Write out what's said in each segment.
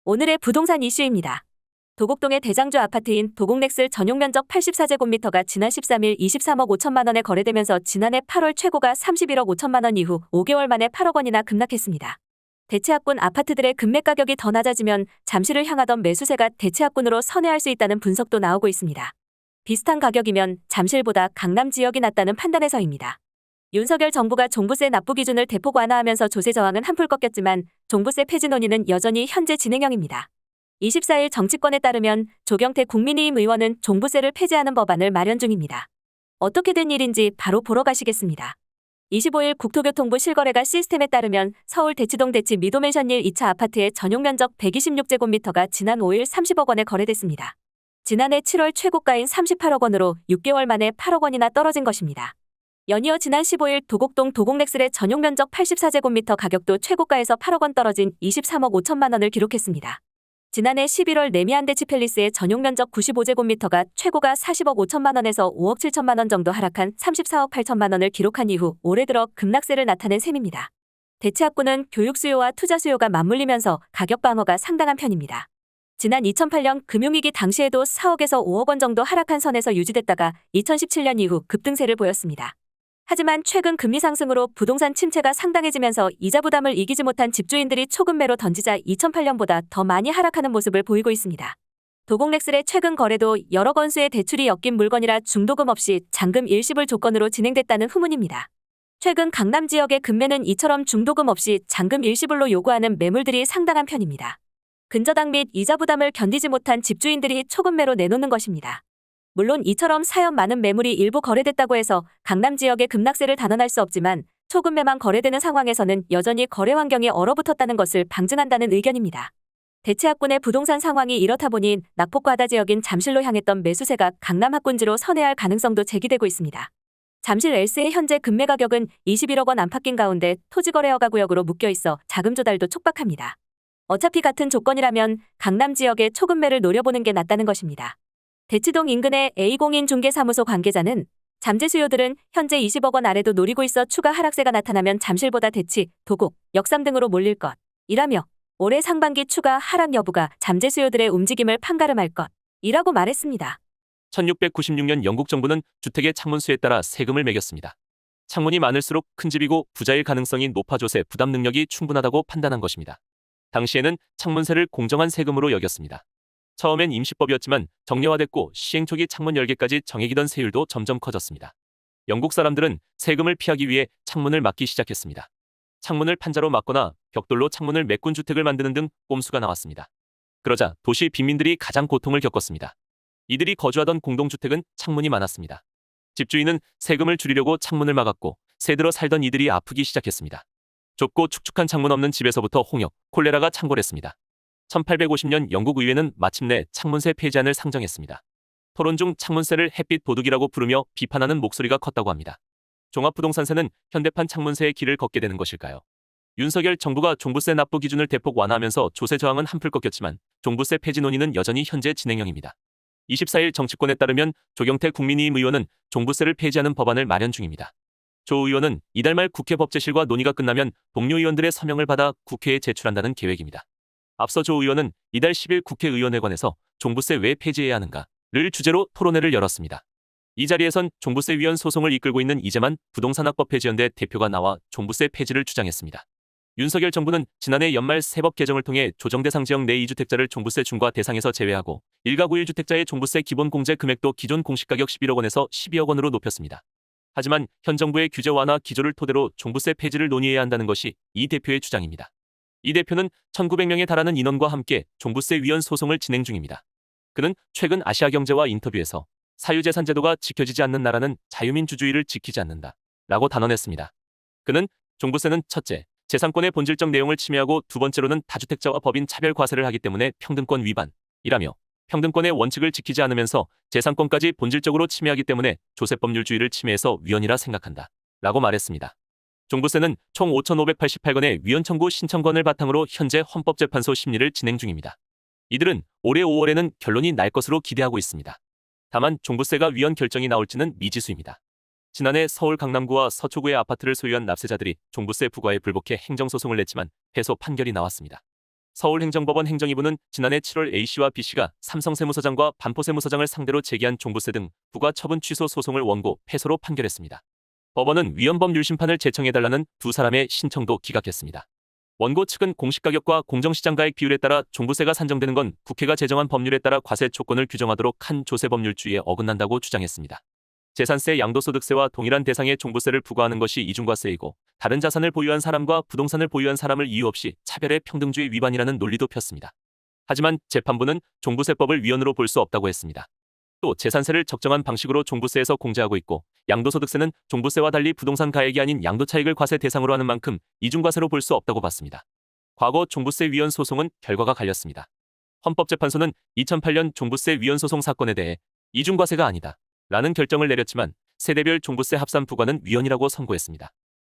오늘의 부동산 이슈입니다. 도곡동의 대장주 아파트인 도곡넥슬 전용 면적 84제곱미터가 지난 13일 23억 5천만 원에 거래되면서 지난해 8월 최고가 31억 5천만 원 이후 5개월 만에 8억 원이나 급락했습니다. 대체합군 아파트들의 급매 가격이 더 낮아지면 잠시를 향하던 매수세가 대체합군으로 선회할 수 있다는 분석도 나오고 있습니다. 비슷한 가격이면 잠실보다 강남 지역이 낫다는 판단에서입니다. 윤석열 정부가 종부세 납부 기준을 대폭 완화하면서 조세 저항은 한풀 꺾였지만 종부세 폐지 논의는 여전히 현재 진행형입니다. 24일 정치권에 따르면 조경태 국민의힘 의원은 종부세를 폐지하는 법안을 마련 중입니다. 어떻게 된 일인지 바로 보러 가시겠습니다. 25일 국토교통부 실거래가 시스템에 따르면 서울 대치동 대치 미도맨션 1 2차 아파트의 전용 면적 126제곱미터가 지난 5일 30억 원에 거래됐습니다. 지난해 7월 최고가인 38억 원으로 6개월 만에 8억 원이나 떨어진 것입니다. 연이어 지난 15일 도곡동 도곡넥슬의 전용 면적 84제곱미터 가격도 최고가에서 8억 원 떨어진 23억 5천만 원을 기록했습니다. 지난해 11월 내미안대치팰리스의 전용 면적 95제곱미터가 최고가 40억 5천만 원에서 5억 7천만 원 정도 하락한 34억 8천만 원을 기록한 이후 올해 들어 급락세를 나타낸 셈입니다. 대체합군은 교육 수요와 투자 수요가 맞물리면서 가격 방어가 상당한 편입니다. 지난 2008년 금융위기 당시에도 4억에서 5억 원 정도 하락한 선에서 유지됐다가 2017년 이후 급등세를 보였습니다. 하지만 최근 금리 상승으로 부동산 침체가 상당해지면서 이자 부담을 이기지 못한 집주인들이 초급매로 던지자 2008년보다 더 많이 하락하는 모습을 보이고 있습니다. 도곡넥슬의 최근 거래도 여러 건수의 대출이 엮인 물건이라 중도금 없이 잔금 일시불 조건으로 진행됐다는 후문입니다. 최근 강남 지역의 급매는 이처럼 중도금 없이 잔금 일시불로 요구하는 매물들이 상당한 편입니다. 근저당 및 이자 부담을 견디지 못한 집주인들이 초급매로 내놓는 것입니다. 물론 이처럼 사연 많은 매물이 일부 거래됐다고 해서 강남 지역의 급락세를 단언할 수 없지만 초급매만 거래되는 상황에서는 여전히 거래 환경이 얼어붙었다는 것을 방증한다는 의견입니다. 대체합군의 부동산 상황이 이렇다 보니 낙폭과다 지역인 잠실로 향했던 매수세가 강남 합군지로 선회할 가능성도 제기되고 있습니다. 잠실 엘스의 현재 급매 가격은 21억 원 안팎인 가운데 토지거래허가 구역으로 묶여있어 자금 조달도 촉박합니다. 어차피 같은 조건이라면 강남 지역의 초급매를 노려보는 게 낫다는 것입니다. 대치동 인근의 A공인 중개사무소 관계자는 잠재 수요들은 현재 20억 원 아래도 노리고 있어 추가 하락세가 나타나면 잠실보다 대치, 도곡, 역삼 등으로 몰릴 것이라며 올해 상반기 추가 하락 여부가 잠재 수요들의 움직임을 판가름할 것이라고 말했습니다. 1696년 영국 정부는 주택의 창문수에 따라 세금을 매겼습니다. 창문이 많을수록 큰 집이고 부자일 가능성이 높아 조세 부담 능력이 충분하다고 판단한 것입니다. 당시에는 창문세를 공정한 세금으로 여겼습니다. 처음엔 임시법이었지만 정례화됐고 시행 초기 창문 10개까지 정액이던 세율도 점점 커졌습니다. 영국 사람들은 세금을 피하기 위해 창문을 막기 시작했습니다. 창문을 판자로 막거나 벽돌로 창문을 메꾼 주택을 만드는 등 꼼수가 나왔습니다. 그러자 도시 빈민들이 가장 고통을 겪었습니다. 이들이 거주하던 공동주택은 창문이 많았습니다. 집주인은 세금을 줄이려고 창문을 막았고 새 들어 살던 이들이 아프기 시작했습니다. 좁고 축축한 창문 없는 집에서부터 홍역, 콜레라가 창궐했습니다. 1850년 영국 의회는 마침내 창문세 폐지안을 상정했습니다. 토론 중 창문세를 햇빛 도둑이라고 부르며 비판하는 목소리가 컸다고 합니다. 종합부동산세는 현대판 창문세의 길을 걷게 되는 것일까요? 윤석열 정부가 종부세 납부 기준을 대폭 완화하면서 조세 저항은 한풀 꺾였지만 종부세 폐지 논의는 여전히 현재 진행형입니다. 24일 정치권에 따르면 조경태 국민의힘 의원은 종부세를 폐지하는 법안을 마련 중입니다. 조 의원은 이달 말 국회 법제실과 논의가 끝나면 동료 의원들의 서명을 받아 국회에 제출한다는 계획입니다. 앞서 조 의원은 이달 10일 국회의원회관에서 종부세 왜 폐지해야 하는가를 주제로 토론회를 열었습니다. 이 자리에선 종부세 위원 소송을 이끌고 있는 이재만 부동산학법 폐지연대 대표가 나와 종부세 폐지를 주장했습니다. 윤석열 정부는 지난해 연말 세법 개정을 통해 조정대상 지역 내 2주택자를 종부세 중과 대상에서 제외하고 1가구 1주택자의 종부세 기본 공제 금액도 기존 공시가격 11억 원에서 12억 원으로 높였습니다. 하지만 현 정부의 규제 완화 기조를 토대로 종부세 폐지를 논의해야 한다는 것이 이 대표의 주장입니다. 이 대표는 1900명에 달하는 인원과 함께 종부세 위원 소송을 진행 중입니다. 그는 최근 아시아경제와 인터뷰에서 사유재산제도가 지켜지지 않는 나라는 자유민주주의를 지키지 않는다 라고 단언했습니다. 그는 종부세는 첫째, 재산권의 본질적 내용을 침해하고 두 번째로는 다주택자와 법인 차별 과세를 하기 때문에 평등권 위반이라며 평등권의 원칙을 지키지 않으면서 재산권까지 본질적으로 침해하기 때문에 조세법률주의를 침해해서 위헌이라 생각한다 라고 말했습니다. 종부세는 총 5,588건의 위헌 청구 신청건을 바탕으로 현재 헌법재판소 심리를 진행 중입니다. 이들은 올해 5월에는 결론이 날 것으로 기대하고 있습니다. 다만 종부세가 위헌 결정이 나올지는 미지수입니다. 지난해 서울 강남구와 서초구의 아파트를 소유한 납세자들이 종부세 부과에 불복해 행정소송을 냈지만 패소 판결이 나왔습니다. 서울행정법원 행정이부는 지난해 7월 A씨와 B씨가 삼성세무서장과 반포세무서장을 상대로 제기한 종부세 등 부과 처분 취소 소송을 원고 패소로 판결했습니다. 법원은 위헌법률 심판을 제청해달라는 두 사람의 신청도 기각했습니다. 원고 측은 공시가격과 공정시장가액 비율에 따라 종부세가 산정되는 건 국회가 제정한 법률에 따라 과세 조건을 규정하도록 한 조세법률주의에 어긋난다고 주장했습니다. 재산세, 양도소득세와 동일한 대상의 종부세를 부과하는 것이 이중과세이고 다른 자산을 보유한 사람과 부동산을 보유한 사람을 이유 없이 차별의 평등주의 위반이라는 논리도 폈습니다. 하지만 재판부는 종부세법을 위헌으로 볼 수 없다고 했습니다. 또 재산세를 적정한 방식으로 종부세에서 공제하고 있고 양도소득세는 종부세와 달리 부동산 가액이 아닌 양도차익을 과세 대상으로 하는 만큼 이중과세로 볼 수 없다고 봤습니다. 과거 종부세 위헌 소송은 결과가 갈렸습니다. 헌법재판소는 2008년 종부세 위헌 소송 사건에 대해 이중과세가 아니다 라는 결정을 내렸지만 세대별 종부세 합산 부과는 위헌이라고 선고했습니다.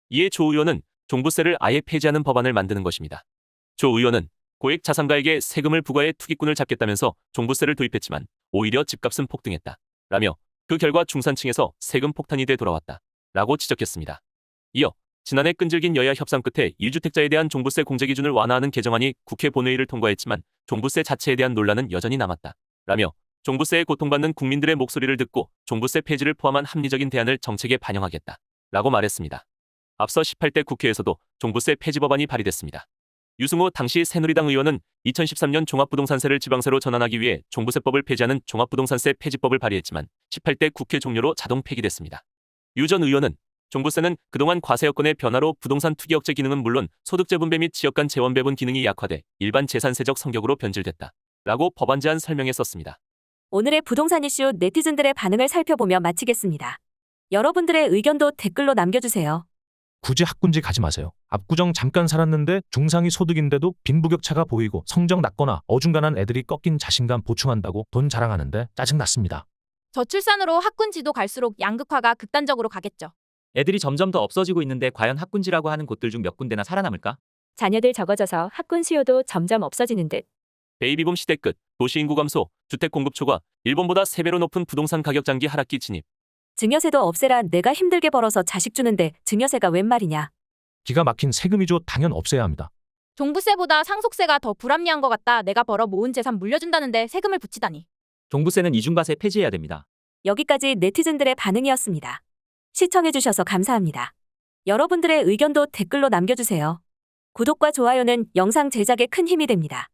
이에 조 의원은 종부세를 아예 폐지하는 법안을 만드는 것입니다. 조 의원은 고액 자산가액에 세금을 부과해 투기꾼을 잡겠다면서 종부세를 도입했지만 오히려 집값은 폭등했다 라며 그 결과 중산층에서 세금 폭탄이 돼 돌아왔다 라고 지적했습니다. 이어 지난해 끈질긴 여야 협상 끝에 1주택자에 대한 종부세 공제 기준을 완화하는 개정안이 국회 본회의를 통과했지만 종부세 자체에 대한 논란은 여전히 남았다 라며 종부세에 고통받는 국민들의 목소리를 듣고 종부세 폐지를 포함한 합리적인 대안을 정책에 반영하겠다 라고 말했습니다. 앞서 18대 국회에서도 종부세 폐지 법안이 발의됐습니다. 유승호 당시 새누리당 의원은 2013년 종합부동산세를 지방세로 전환하기 위해 종부세법을 폐지하는 종합부동산세 폐지법을 발의했지만 18대 국회 종료로 자동 폐기됐습니다. 유 전 의원은 종부세는 그동안 과세 여건의 변화로 부동산 투기 억제 기능은 물론 소득 재분배 및 지역 간 재원 배분 기능이 약화돼 일반 재산세적 성격으로 변질됐다 라고 법안 제안 설명에 썼습니다. 오늘의 부동산 이슈 네티즌들의 반응을 살펴보며 마치겠습니다. 여러분들의 의견도 댓글로 남겨주세요. 굳이 학군지 가지 마세요. 압구정 잠깐 살았는데 중상위 소득인데도 빈부격차가 보이고 성적 낮거나 어중간한 애들이 꺾인 자신감 보충한다고 돈 자랑하는데 짜증났습니다. 저출산으로 학군지도 갈수록 양극화가 극단적으로 가겠죠. 애들이 점점 더 없어지고 있는데 과연 학군지라고 하는 곳들 중 몇 군데나 살아남을까? 자녀들 적어져서 학군 수요도 점점 없어지는 듯. 베이비붐 시대 끝, 도시인구 감소, 주택 공급 초과, 일본보다 3배로 높은 부동산 가격 장기 하락기 진입. 증여세도 없애라. 내가 힘들게 벌어서 자식 주는데 증여세가 웬 말이냐. 기가 막힌 세금이죠. 당연 없애야 합니다. 종부세보다 상속세가 더 불합리한 것 같다. 내가 벌어 모은 재산 물려준다는데 세금을 붙이다니. 종부세는 이중과세 폐지해야 됩니다. 여기까지 네티즌들의 반응이었습니다. 시청해주셔서 감사합니다. 여러분들의 의견도 댓글로 남겨주세요. 구독과 좋아요는 영상 제작에 큰 힘이 됩니다.